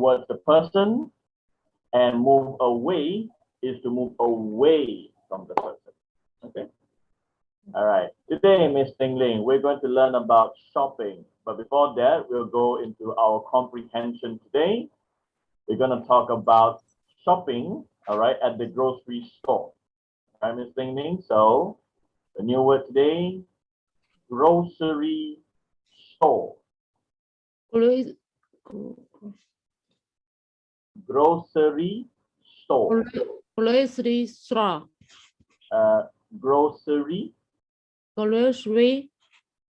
towards the person, and move away is to move away from the person. Okay. All right. Today, Miss Ting Ling, we're going to learn about shopping. But before that, we'll go into our comprehension today. We're going to talk about shopping, all right, at the grocery store. All right, Miss Ting Ling. So the new word today, grocery store. Grocery store. Grocery store. Grocery Grocery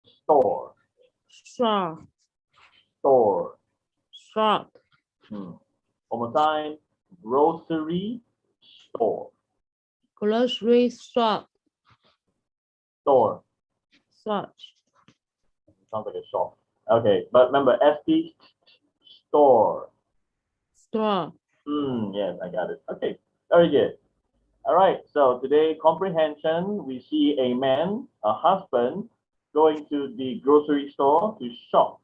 store. store. Store. Store. One more time. Grocery store. Grocery store. Store. Store. Sounds like a shop. Okay, but remember, ST store. Store. Yes, I got it. Okay, very good. All right, so today, comprehension, we see a man, a husband, going to the grocery store to shop.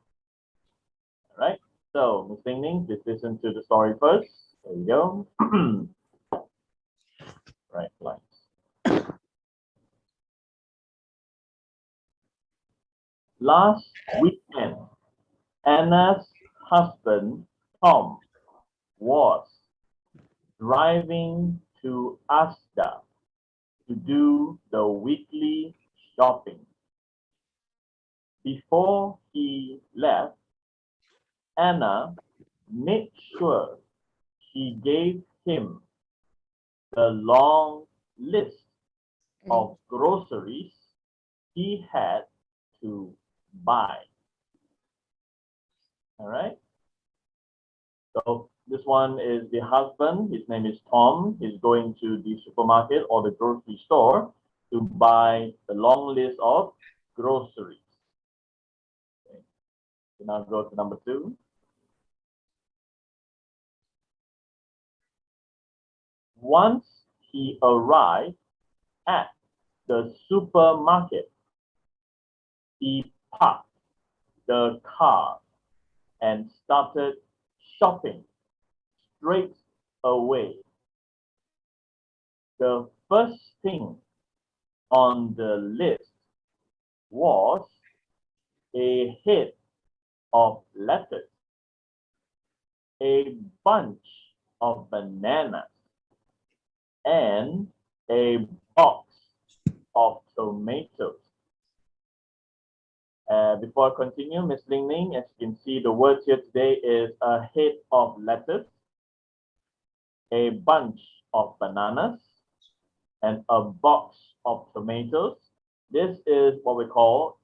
All right, so Ms. Ting Ling, please listen to the story first. There you go. Right, lines. Last weekend, Anna's husband, Tom, was driving to Asda to do the weekly shopping. Before he left, Anna made sure she gave him the long list of groceries he had to buy. All right. So this one is the husband. His name is Tom. He's going to the supermarket or the grocery store to buy the long list of groceries. Okay. So now go to number 2. Once he arrived at the supermarket, he parked the car and started shopping straight away. The first thing on the list was a head of lettuce, a bunch of bananas, and a box of tomatoes. Before I continue, Ms. Ling Ling, as you can see, the words here today is a head of lettuce, a bunch of bananas, and a box of tomatoes. This is what we call,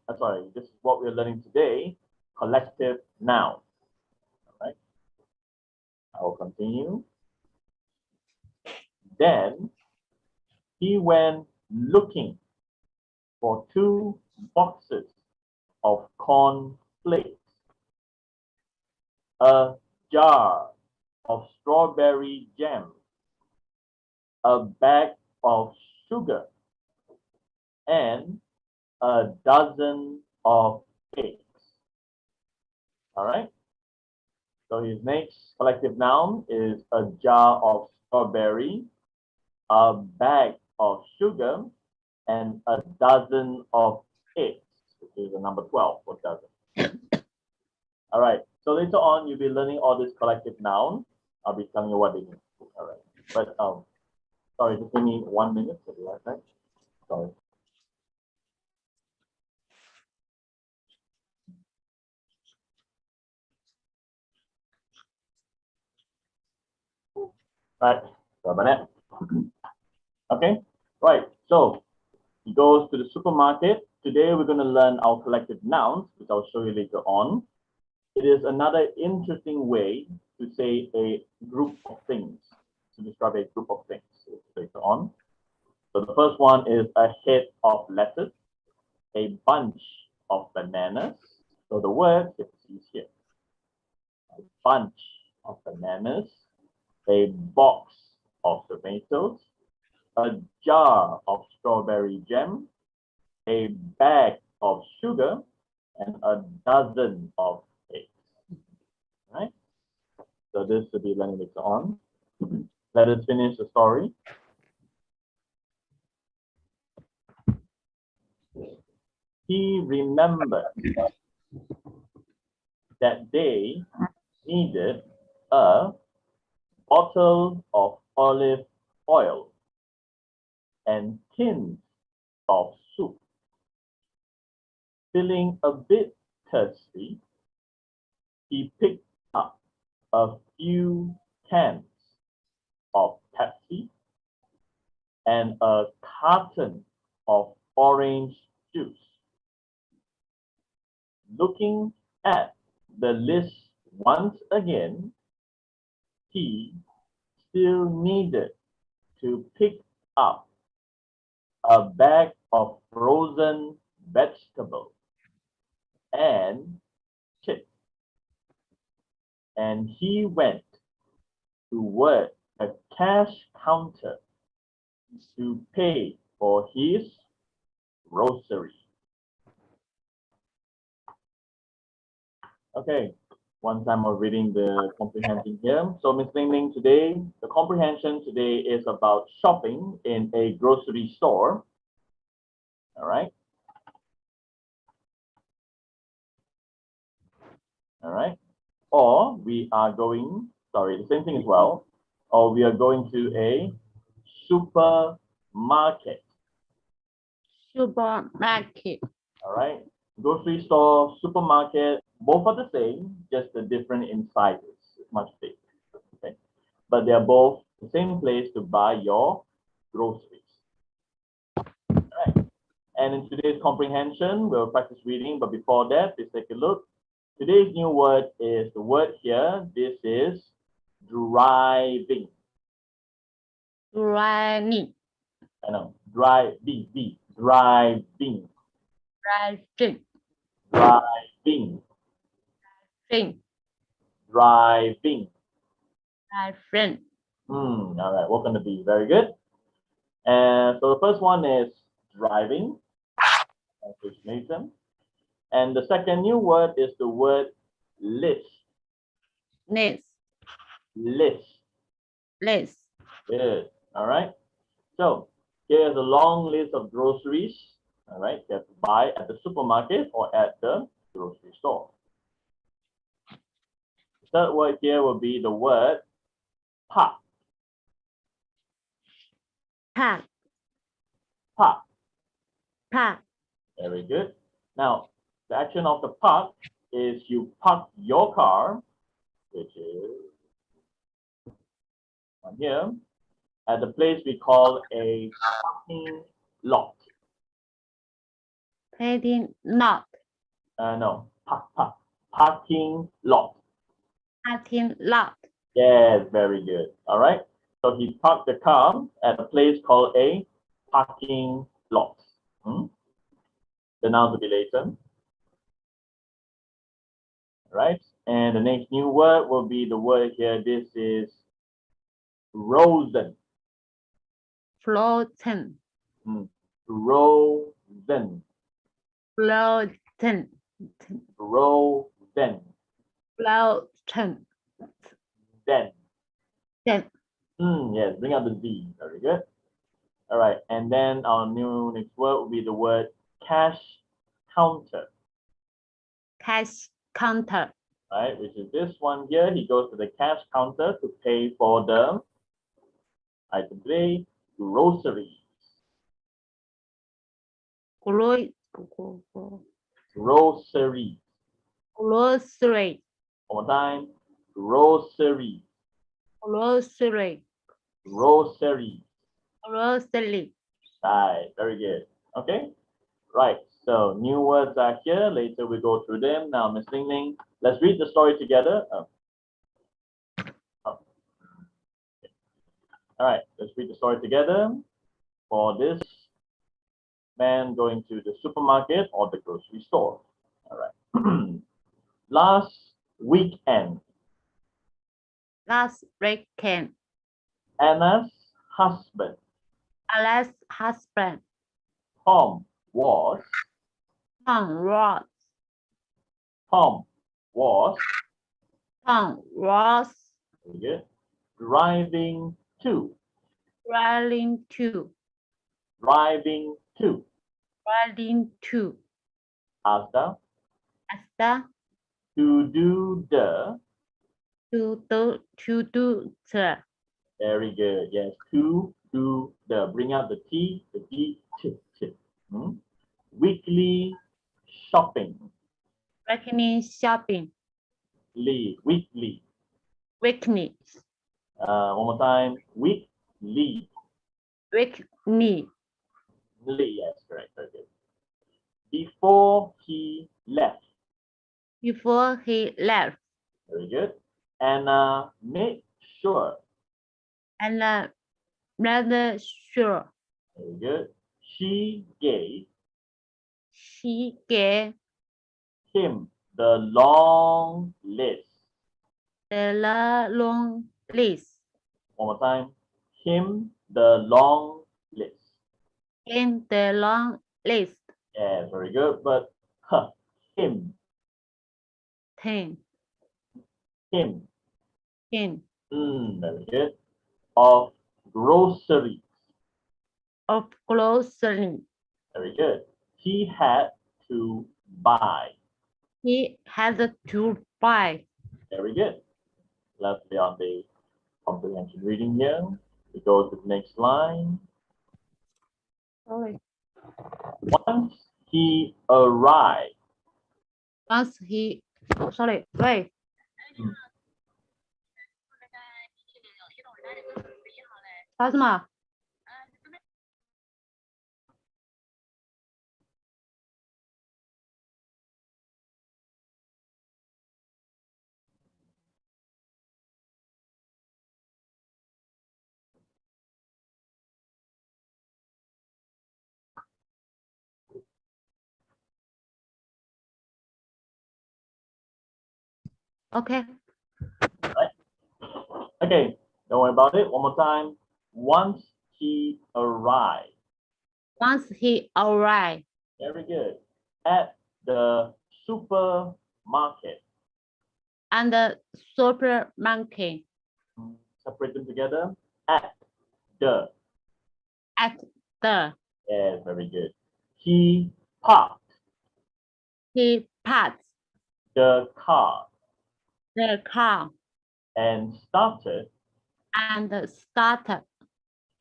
this is what we're learning today, collective noun. All right. I will continue. Then he went looking for 2 boxes of corn flakes, a jar of strawberry jam, a bag of sugar, and a dozen of eggs. All right. So his next collective noun is a jar of strawberry, a bag of sugar, and a dozen of eggs, which is the number 12 for dozen. All right. So later on, you'll be learning all these collective nouns. I'll be telling you what they mean. All right. But sorry, just give me 1 minute to do that. Sorry. Right. So about that. Okay. Right. So he goes to the supermarket. Today we're going to learn our collective nouns, which I'll show you later on. It is another interesting way to say a group of things, to describe a group of things later on. So the first one is a head of lettuce, a bunch of bananas. So the word is here. A bunch of bananas, a box of tomatoes, a jar of strawberry jam, a bag of sugar, and a dozen of eggs. Right? So So this will be learning later on. Let us finish the story. He remembered that they needed a bottle of olive oil and tins of soup. Feeling a bit thirsty, he picked up a few cans of Pepsi and a carton of orange juice. Looking at the list once again, he still needed to pick up a bag of frozen vegetables and chips. And he went toward a cash counter to pay for his groceries. Okay, one time of reading the comprehension here. So Ms. Ling Ling, today, the comprehension today is about shopping in a grocery store. All right. All right. Or we are going, sorry, the same thing as well. Or we are going to a supermarket. Supermarket. All right. Grocery store, supermarket, both are the same, just the different in sizes. It's much bigger. Okay. But they're both the same place to buy your groceries. All right. And in today's comprehension, we'll practice reading, but before that, let's take a look. Today's new word is the word here. This is driving. Driving. I know, driving. Driving. Driving. Driving. Driving. Driving. Driving. All right, what's going to be? Very good. And so the first one is driving. Nathan. And the second new word is the word list. List. List. List. Good. All right. So here's a long list of groceries. All right, you have to buy at the supermarket or at the grocery store. The third word here will be the word park. Park. Park. Park. Very good. Now, the action of the park is you park your car, which is on here, at the place we call a parking lot. Parking lot. No, parking lot. Parking lot. Yes, very good. All right. So he parked the car at a place called a parking lot. The noun will be later. Right? And the next new word will be the word here. This is frozen. Frozen. Frozen. Frozen. Frozen. Frozen. Then. Then. Yes, bring out the Z. Very good. All right. And then our new next word will be the word cash counter. Cash counter. Right, which is this one here. He goes to the cash counter to pay for the item today, groceries. Grocery. Groceries. Grocery. One more time. Groceries. Grocery. Groceries. Grocery. Right, very good. Okay, right. So new words are here. Later we go through them. Now, Miss Ling Ling, let's read the story together. All right, let's read the story together for this man going to the supermarket or the grocery store. All right. Last weekend, Last weekend. Anna's husband, Alice's husband. Tom was Tom was. Tom was Tom was Very good. Driving to. Riding to. Driving to. Riding to. Asta. Asta. To do the. To do the. Very good. Yes. To do the. Bring out the T, the D, T, T. Weekly shopping. Reckoning shopping. Weekly. Weekly. One more time. Weekly. Weekly. Yes, correct. Very good. Before he left. Before he left. Very good. And make sure. And rather sure. Very good. She gave him the long list. the long list. One more time. Him the long list. In the long list. Yeah, very good. But him. Him. Very good. Of groceries. Of grocery. Very good. He had to buy. He had to buy. Very good. Lovely on the comprehension reading here. We go to the next line. Sorry. Once he arrived. Once he, sorry, wait. Sao chứ mà? Okay. Okay, don't worry about it. One more time. Once he arrived. Once he arrived. Very good. At the supermarket. And the supermarket. Separate them together. At the. At the. Yes, very good. He parked. He parked The car. the car. And started. And started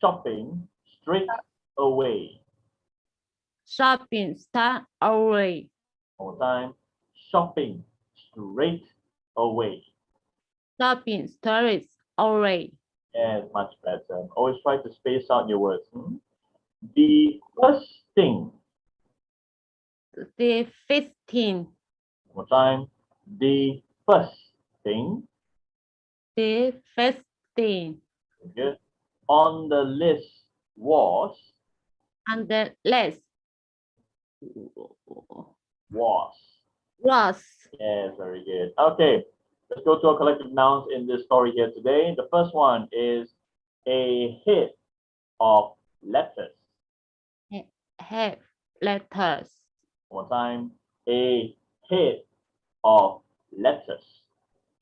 Shopping straight away. shopping start away. One more time. Shopping straight away. Shopping starts away. Yes, much better. Always try to space out your words. The first thing. The 15. One more time. The first thing. The first thing. Good. On the list was. And the list Was. was. Yes, very good. Okay, let's go to our collective nouns in this story here today. The first one is a head of letters. Have letters. One more time. A head of letters.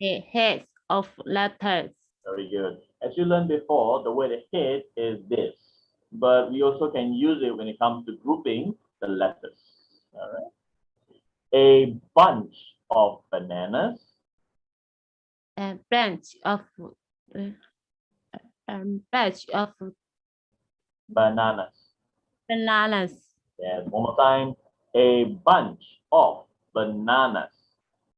A head of letters. Very good. As you learned before, the word head is this, but we also can use it when it comes to grouping the letters. All right. A bunch of bananas. A branch of Bananas. bananas. Yes, one more time. A bunch of bananas.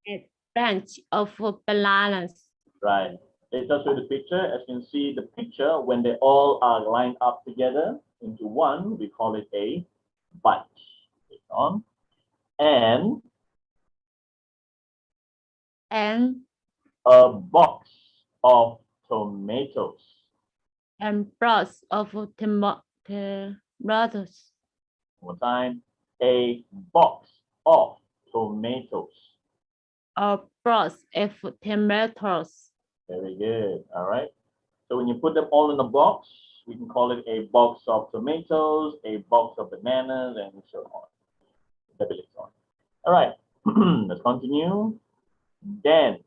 A branch of bananas. Right. Let's just show the picture. As you can see, the picture, when they all are lined up together into one, we call it a bunch. Click on. And a box of tomatoes. And box of tomatoes. One more time. A box of tomatoes. A box of tomatoes. Very good. All right. So when you put them all in a box, we can call it a box of tomatoes, a box of bananas, and so on. All right. Let's continue. Then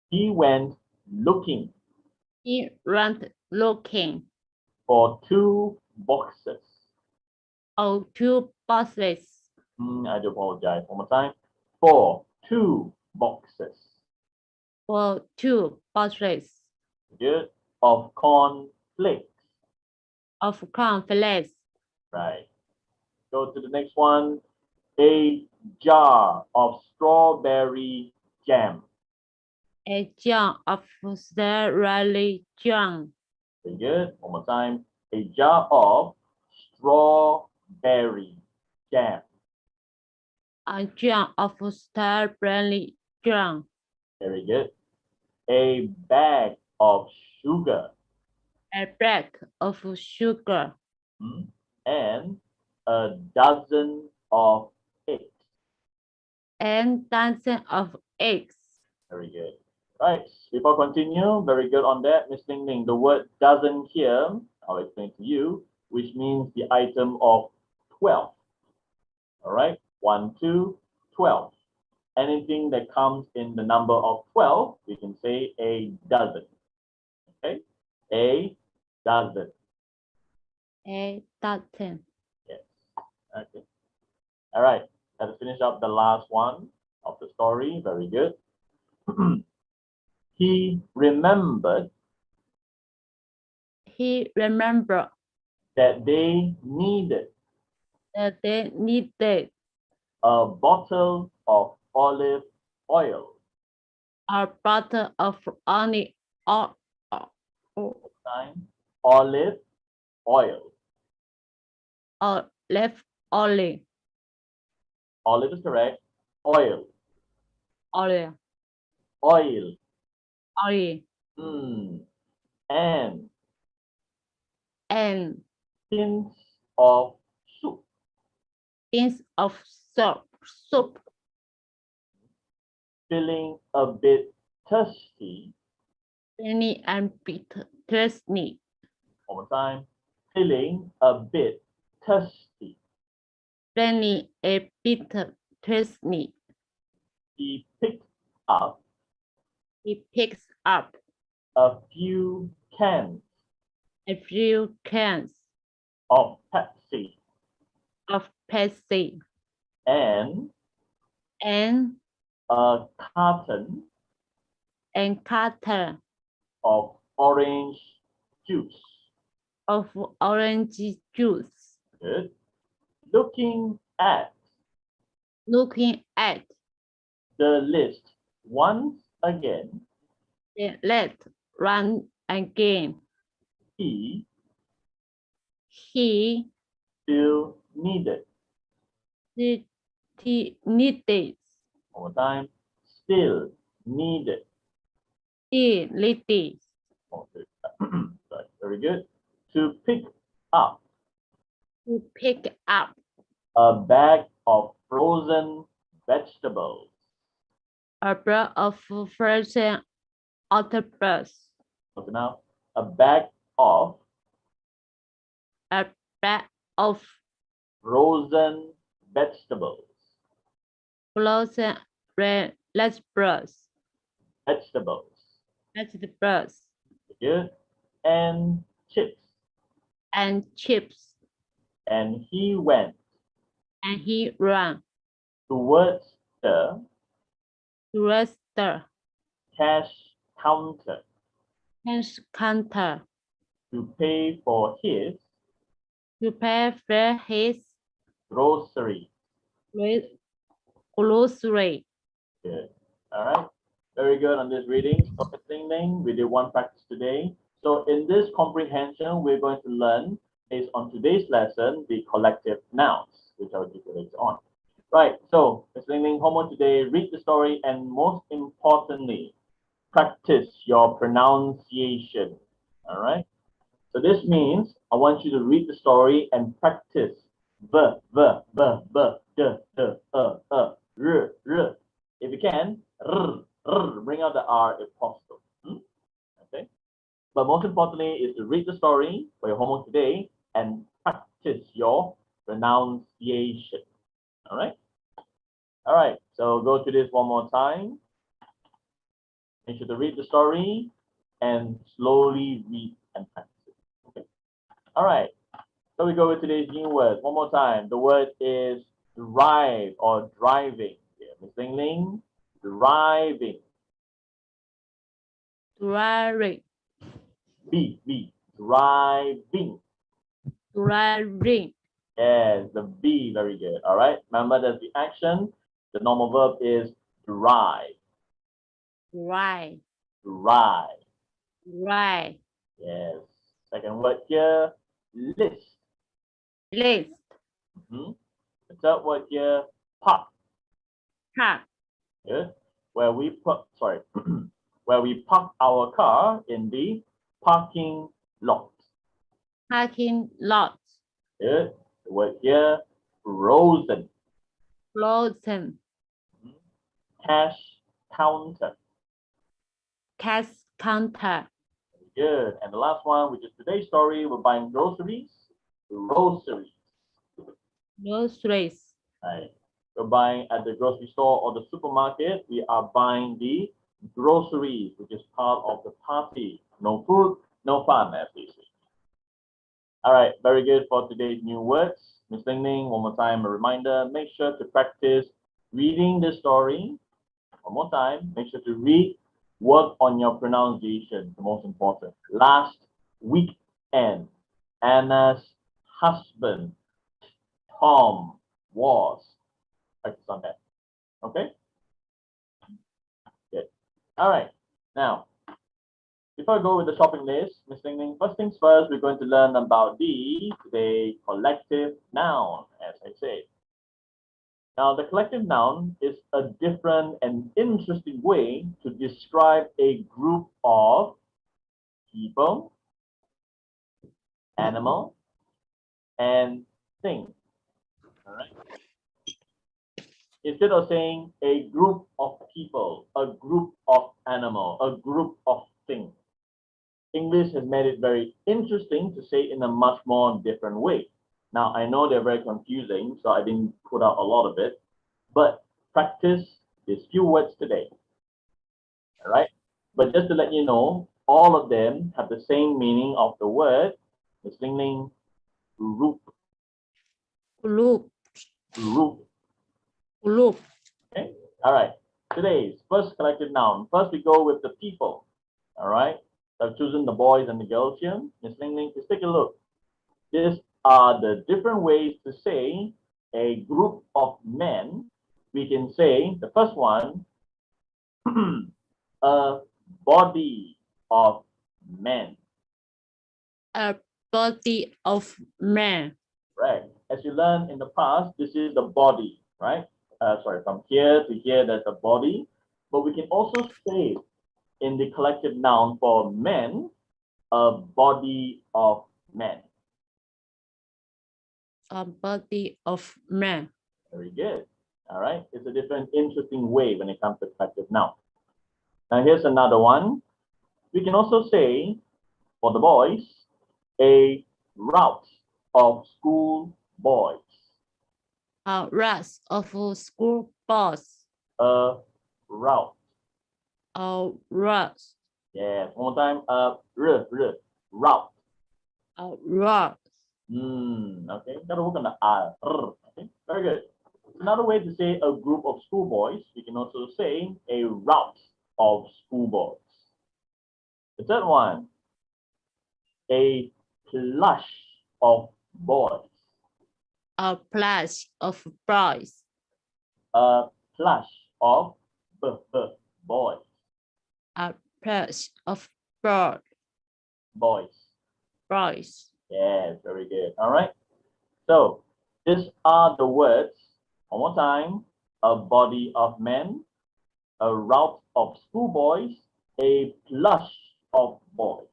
He went looking He went looking for 2 boxes. for 2 boxes. I do apologize. One more time. For 2 boxes. For 2 boxes Good. Of corn flakes. of cornflakes. Right. Go to the next one. A jar of strawberry jam. A jar of strawberry jam. Very good. One more time. A jar of strawberry jam. A jar of strawberry jam. Very good. A bag of sugar. A bag of sugar. And a dozen of eggs. And dozen of eggs. Very good. Right. Before I continue, very good on that, Miss Ling Ling. The word dozen here, I'll explain to you, which means the item of 12. All right. 1, 2, 12. Anything that comes in the number of 12, we can say a dozen. Okay. A dozen. A dozen. Yes. Okay. All right. Let's finish up the last one of the story. Very good. He remembered He remembered that they needed that they needed a bottle of olive oil. a bottle of olive oil. Time, olive oil. Olive oil. Olive is correct. Oil. Oil. Oil. Oil. And And tins of soup. tins of soup. Feeling a bit thirsty. Penny and bitter thirsty. One more time. Feeling a bit thirsty. Penny a bitter thirsty. He picked up He picks up a few cans a few cans of Pepsi of Pepsi and and a carton carton of orange juice. of orange juice. Good. Looking at the list once again, Let's run again. he He still needed. needed. One more time. Still needed. He needed Okay. Right. Very good. To pick up to pick up a bag of frozen vegetables. a bag of frozen octopus. Okay, now a bag of A bag of frozen vegetables. frozen vegetables. Vegetables. Good. And chips. And chips. And he went And he ran towards the cash counter cash counter to pay for his to pay for his groceries. grocery. Good. All right. Very good on this reading. So, Ling Ling, we did one practice today. So in this comprehension, we're going to learn, based on today's lesson, the collective nouns, which I'll give you later on. Right. So, Ms. Ling Ling, homework today, read the story, and most importantly, practice your pronunciation. All right. So this means I want you to read the story and practice v, r. If you can, bring out the R if possible. Okay. But most importantly is to read the story for your homework today and practice your pronunciation. All right. All right. So go to this one more time. Make sure to read the story and slowly read and practice it. Okay. All right. So we go with today's new word. One more time. The word is drive or driving. Yeah, Miss Ling Ling, driving. Driving. B, driving. Driving. Yes, the B, very good. All right. Remember, there's the action. The normal verb is drive. Right. Drive. Right. Yes. Second word here, list. List. The third word here, park. Park. Good. Where we put, sorry, where we park our car in the parking lot. Parking lot. Good. The word here, frozen. Frozen. Cash counter. Cash counter. Good. And the last one, which is today's story, we're buying groceries. Groceries. Groceries. Right. We're buying at the grocery store or the supermarket. We are buying the groceries, which is part of the party. No food, no fun, as they say. All right, very good for today's new words. Miss Ling Ling, one more time, a reminder, make sure to practice reading the story. One more time, make sure to read, work on your pronunciation, the most important. Last weekend, Anna's husband, Tom, was. Practice on that. Okay? Good. All right. Now, before I go with the shopping list, Miss Ling Ling, first things first, we're going to learn about the collective noun, as I say. Now, the collective noun is a different and interesting way to describe a group of people, animal, and things. All right. Instead of saying a group of people, a group of animal, a group of things, English has made it very interesting to say in a much more different way. Now, I know they're very confusing, so I didn't put out a lot of it, but practice these few words today. All right? But just to let you know, all of them have the same meaning of the word, Miss Ling Ling, group. Group. Group. Group. Okay? All right. Today's first collective noun. First, we go with the people. All right? I've chosen the boys and the girls here. Miss Ling Ling, just take a look. These are the different ways to say a group of men. We can say, the first one, a body of men. A body of man. Right. As you learned in the past, this is the body, right? Sorry, from here to here, there's a body. But we can also say in the collective noun for men, a body of men. A body of man. Very good. All right. It's a different, interesting way when it comes to collective noun. Now, here's another one. We can also say, for the boys, a route of school boys. A rush of school bus. A route. A rush. Yes. One more time. Route. A rush. Okay. Got to work on the R. Okay. Very good. Another way to say a group of schoolboys, we can also say a route of schoolboys. The third one, a plush of boys. A plush of boys. A plush of boys. A plush of boys. Boys. Boys. Yes, very good. All right. So these are the words. One more time. A body of men, a route of schoolboys, a plush of boys.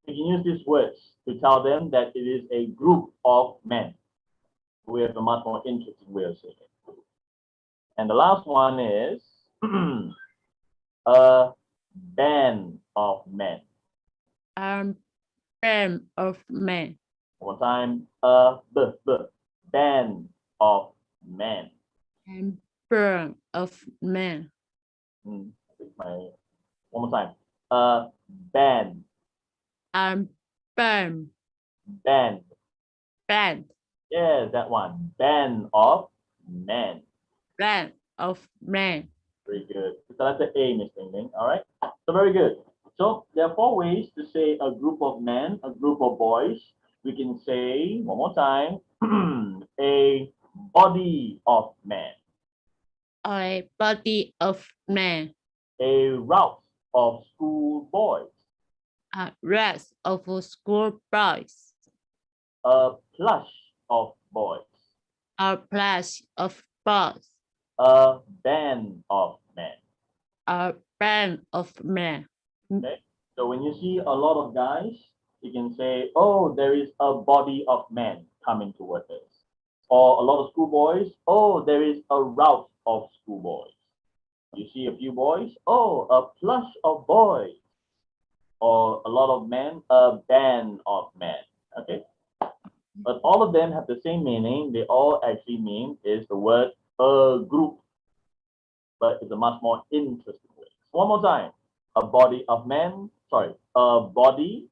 You can use these words to tell them that it is a group of men. We have a much more interesting way of saying it. And the last one is a band of men. A band of men. One more time, a band of men. And band of men. I think my One more time. Band, band, band. band, Yes, that one. Band of men. band of men. Very good. So that's the A, Miss Ling Ling. All right. So very good. So there are four ways to say a group of men, a group of boys. We can say one more time, a body of men, A body of men. a route of school boys, A rest of school boys. a plush of boys, A place of boys. a band of men. A band of men. Okay. So when you see a lot of guys, you can say, oh, there is a body of men coming towards us. Or a lot of schoolboys, oh, there is a route of schoolboys. You see a few boys, oh, a plush of boys. Or a lot of men, a band of men. Okay. But all of them have the same meaning. They all actually mean is the word a group, but it's a much more interesting way. One more time. A body of men, sorry, a body.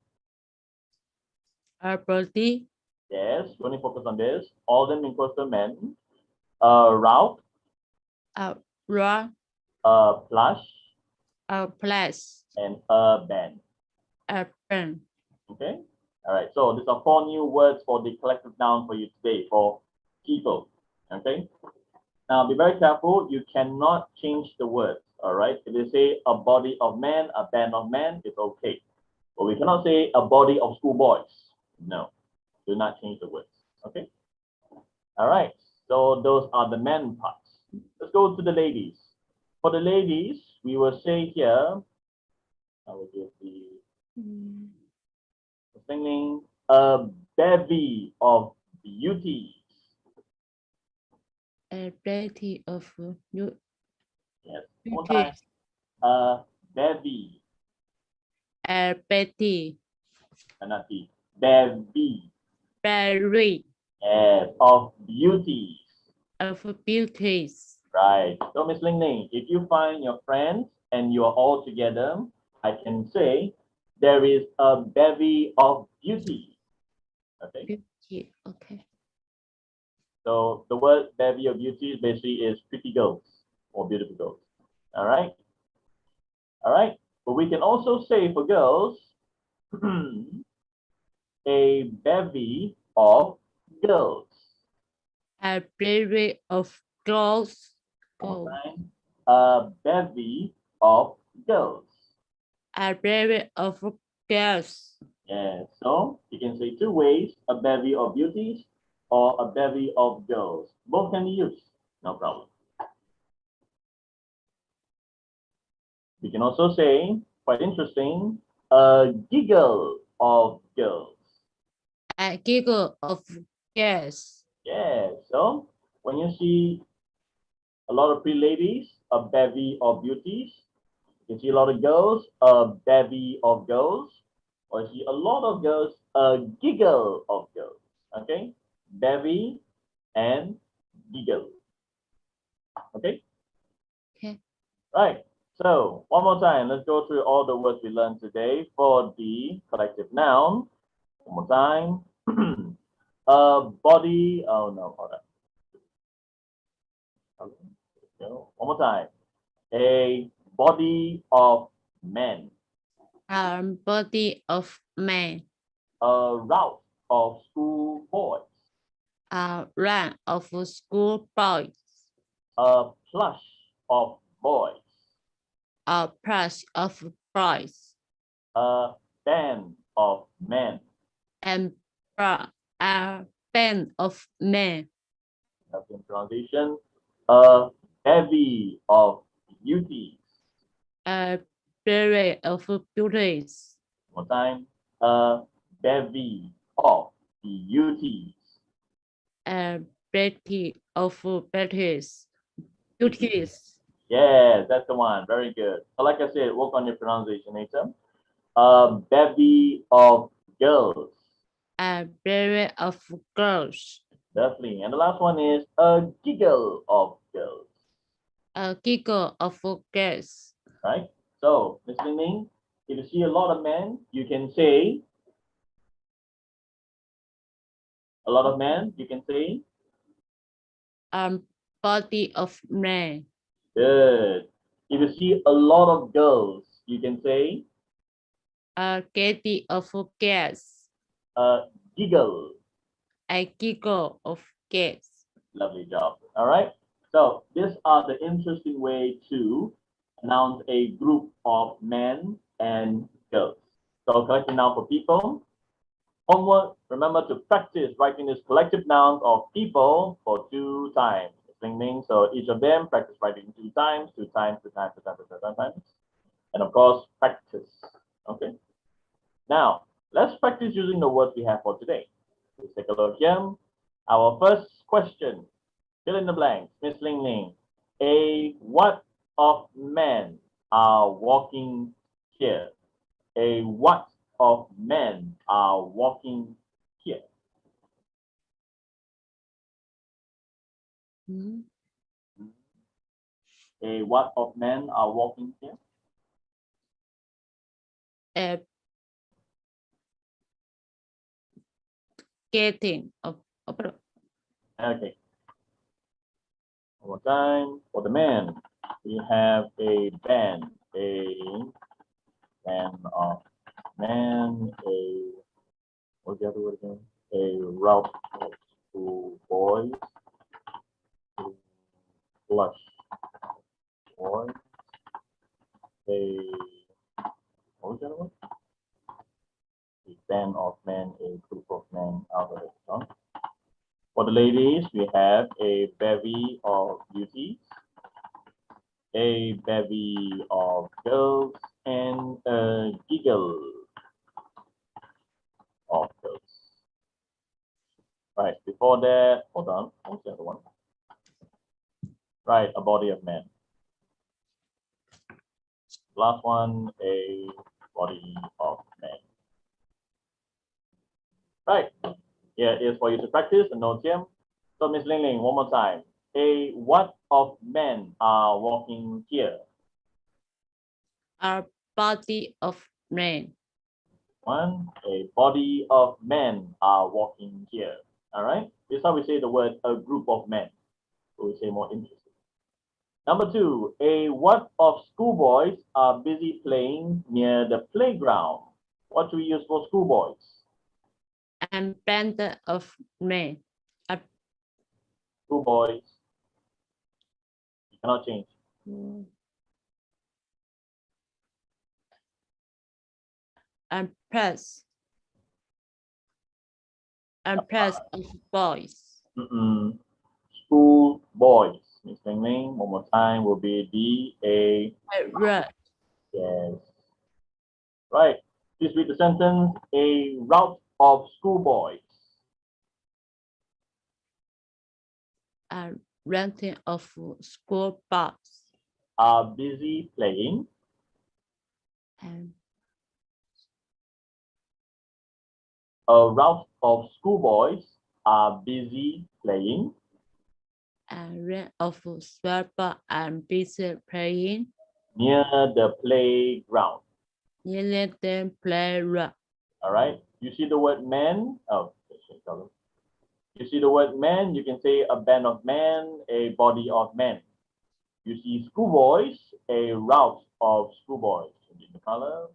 A body. Yes, when you focus on this, all of them equals to men. A route, A rock. a plush, A place. and a band. A band. Okay. All right. So these are four new words for the collective noun for you today for people. Okay. Now be very careful. You cannot change the words. All right. If you say a body of men, a band of men, it's okay. But we cannot say a body of schoolboys. No. Do not change the words. Okay. All right. So those are the men parts. Let's go to the ladies. For the ladies, we will say here, I will give the singing a bevy of beauties. A body of you. Yes. One time. A bevy, A body. not the bevy. Berry Yes, of beauties. of beauties. Right. So Miss Ling Ling, if you find your friends and you are all together, I can say there is a bevy of beauty. Okay. Beauty. Okay. So the word bevy of beauty basically is pretty girls or beautiful girls. All right. All right. But we can also say for girls, a bevy of girls. A berry of girls. One more Go. time. A bevy of girls. A berry of girls. Yeah. So you can say two ways: a bevy of beauties or a bevy of girls. Both can be used. No problem. We can also say, quite interesting, a giggle of girls. A giggle of girls. Yeah, so when you see a lot of pretty ladies, a bevy of beauties. You see a lot of girls, a bevy of girls. Or you see a lot of girls, a giggle of girls. Okay, bevy and giggle. Okay, Okay. right. So one more time, let's go through all the words we learned today for the collective noun. One more time. A body. Oh no, hold on. One more time. A body of men. A body of man. A route of school boys. A run of school boys. A plush of boys. A plush of boys. A band of men. And a band of men. In translation, a bevy of beauties. A berry of beauties. One more time. A bevy of beauties. A bevy of beauties. Beauties. Yes, that's the one. Very good. So like I said, work on your pronunciation later. A bevy of girls. A berry of girls. Definitely. And the last one is a giggle of girls. A giggle of girls. Right? So, Miss Ling Ling, if you see a lot of men, you can say a lot of men. You can say Body of man. good. If you see a lot of girls, you can say Getty of gas. giggle. A giggle of gas. Lovely job. All right. So these are the interesting way to announce a group of men and girls. So collective noun for people. Homework, remember to practice writing this collective nouns of people for 2 times. Ling Ling. So each of them practice writing 2 times, 2 times, 2 times, 2 times, 2 times. And of course, practice. Okay. Now, let's practice using the words we have for today. Let's take a look here. Our first question, fill in the blanks. Miss Ling Ling, a what of men are walking here? A what of men are walking here? A what of men are walking here? Getting of Okay. One more time. For the man, we have a band of men, what's the other word again? A route of school boys, blush boys, what was the other one? A band of men, a group of men out of it. For the ladies, we have a bevy of beauties, a bevy of girls, and a giggle of girls. Right, before that, hold on, what's the other one? Right, a body of men. Last one, a body of men. Right, here is for you to practice and note here. So Miss Ling Ling, one more time. A what of men are walking here? a body of man. One, a body of men are walking here. All right, this is how we say the word a group of men. So we say more interesting. Number 2, a what of schoolboys are busy playing near the playground? What do we use for schoolboys? And band of men. Schoolboys. You cannot change. And press. And press of boys. School boys. Miss Ling Ling, one more time will be Red. Yes. Right. Please read the sentence. A route of schoolboys. And renting of school bus. Are busy playing. And A route of schoolboys are busy playing. and rent of sweater and busy playing. Near the playground. Near the playground. All right. You see the word man. Oh, you see the word man. You can say a band of men, a body of men. You see schoolboys, a route of schoolboys. The color,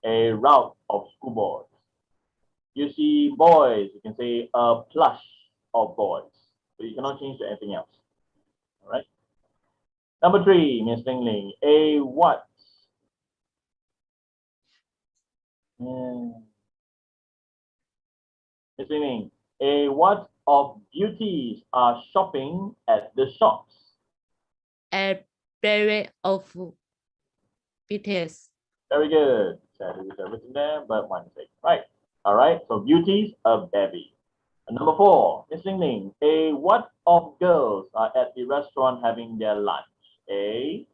a route of schoolboys. You see boys. You can say a plush of boys. So you cannot change to anything else. All right. Number 3, Miss Ling Ling. A what? Miss Ling Ling. A what of beauties are shopping at the shops? A berry of BTS. Very good. Sadly, it's written there, but one mistake. Right. All right. So beauties, a bevy. And number 4, Miss Ling Ling. A what of girls are at the restaurant having their lunch? A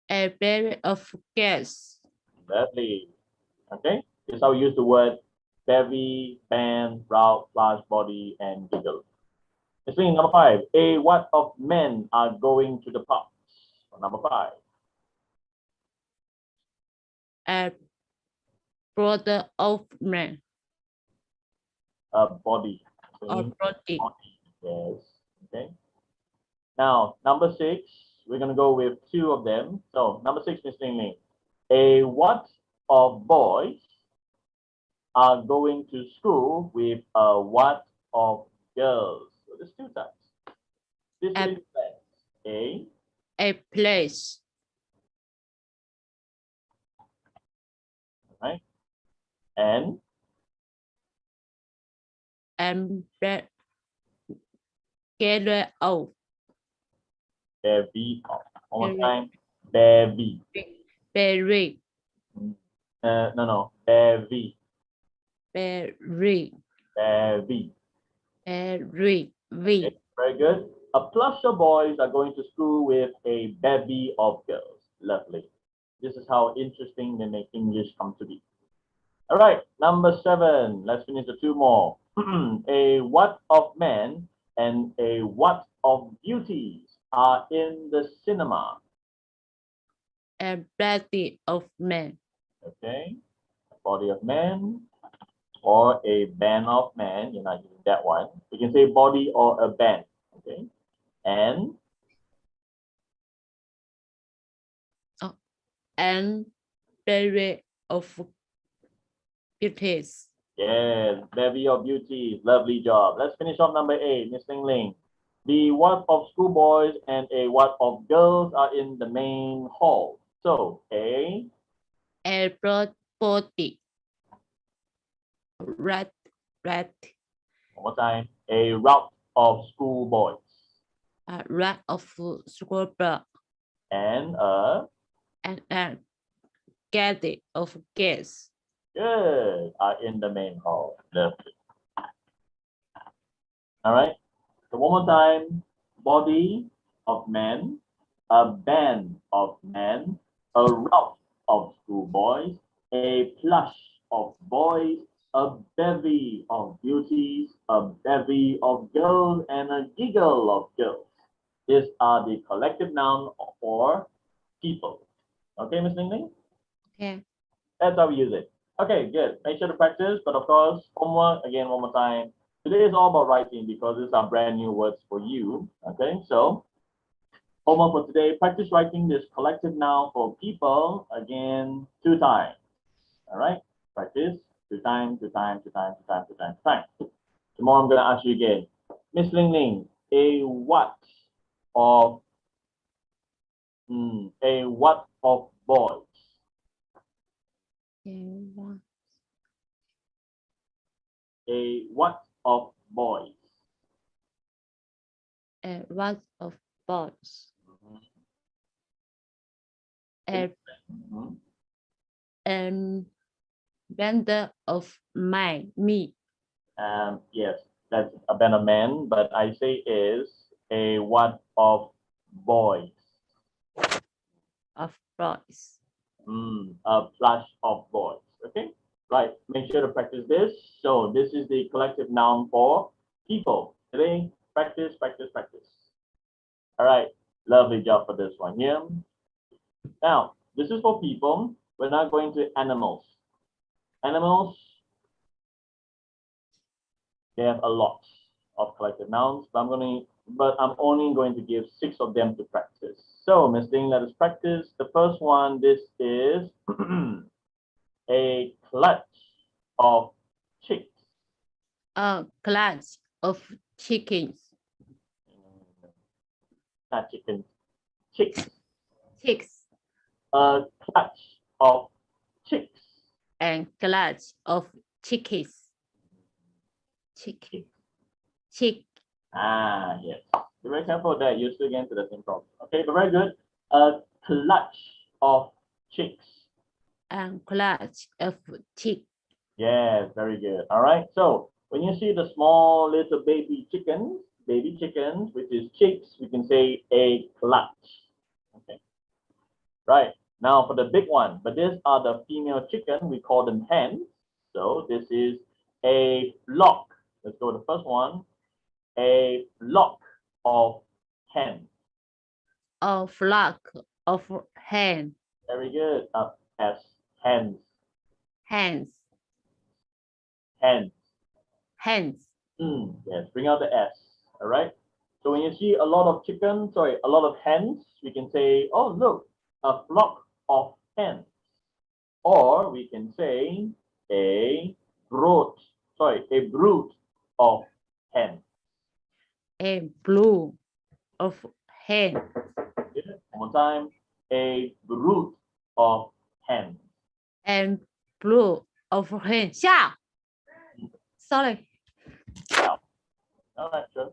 berry of gas. lovely. Okay. This is how we use the word bevy, band, route, flash, body, and giggle. Miss Ling, number 5. A what of men are going to the pub? So number 5. A brother of man. A body. Or body. Body. Yes. Okay. Now, number 6, we're going to go with 2 of them. So, number 6, Miss Ling Ling. A what of boys are going to school with a what of girls? So, there's 2 types. This A- is A. A place. Right? And Gather of. baby. One more Baby. time. Baby. Berry. No. Baby. Berry. Baby. Berry. Okay, very good. A plush of boys are going to school with a bevy of girls. Lovely. This is how interesting they make English come to be. All right, number 7. Let's finish the 2 more. A what of men and a what of beauties are in the cinema. A body of man. Okay, a body of men or a band of men. You're not using that one. You can say body or a band. Okay, and Berry of beauties. yes, bevy of beauties. Lovely job. Let's finish off number 8, Miss Ling Ling. The what of schoolboys and a what of girls are in the main hall. So, A broad body. Red. one more time. A route of schoolboys A rat of school block. and And gather of guests. good are in the main hall. Lovely. All right. So one more time. Body of men, a band of men, a rout of schoolboys, a plush of boys, a bevy of beauties, a bevy of girls, and a giggle of girls. These are the collective noun for people. Okay, Miss Ling Ling? Okay. That's how we use it. Okay, good. Make sure to practice, but of course, homework again one more time. Today is all about writing because these are brand new words for you. Okay, so homework for today, practice writing this collective noun for people again 2 times. All right, practice 2 times, 2 times, 2 times, 2 times, 2 times, 2 times. Tomorrow I'm going to ask you again. Miss Ling Ling, a what of boys? A what of boys? A rat of boys. A Mhm. band of me. Yes, that's a band of men, but I say is a what of boys? Of boys. A plush of boys. Okay, right. Make sure to practice this. So this is the collective noun for people. Today, practice, practice, practice. All right, lovely job for this one here. Now, this is for people. We're not going to animals. Animals, they have a lot of collective nouns, but I'm only going to give 6 of them to practice. So, Ms. Ding, let us practice. The first one, this is a clutch of chicks. A class of chickens. Not chickens, chicks. Chicks. A clutch of chicks. And class of chickens. Chick. Ah, yes. Be very careful that you still get into the same problem. Okay, but very good. A clutch of chicks. And class of chick. Yes, very good. All right. So when you see the small little baby chickens, which is chicks, we can say a clutch. Okay. Right. Now for the big one, but these are the female chicken. We call them hens. So this is a flock. Let's go to the first one. A flock of hens. a flock of hen, Very good. S, hens, hens, hens. hens. Yes, bring out the S. All right. So when you see a lot of chickens, sorry, a lot of hens, we can say, oh, look, a flock of hens. Or we can say a brood of hens. A blue of hen, Good. One more time, a brood of hens. and blue of hen. 下 sorry. All right, sure.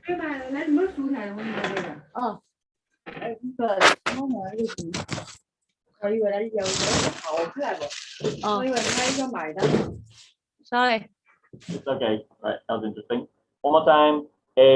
cái này lấy nước xuống này không được rồi. Rồi, nó mở cái gì? Rồi vừa đây giờ nó hậu cái là rồi. Rồi vừa đây cho mày đó. Sorry. It's okay. Right. That was interesting. One more time, a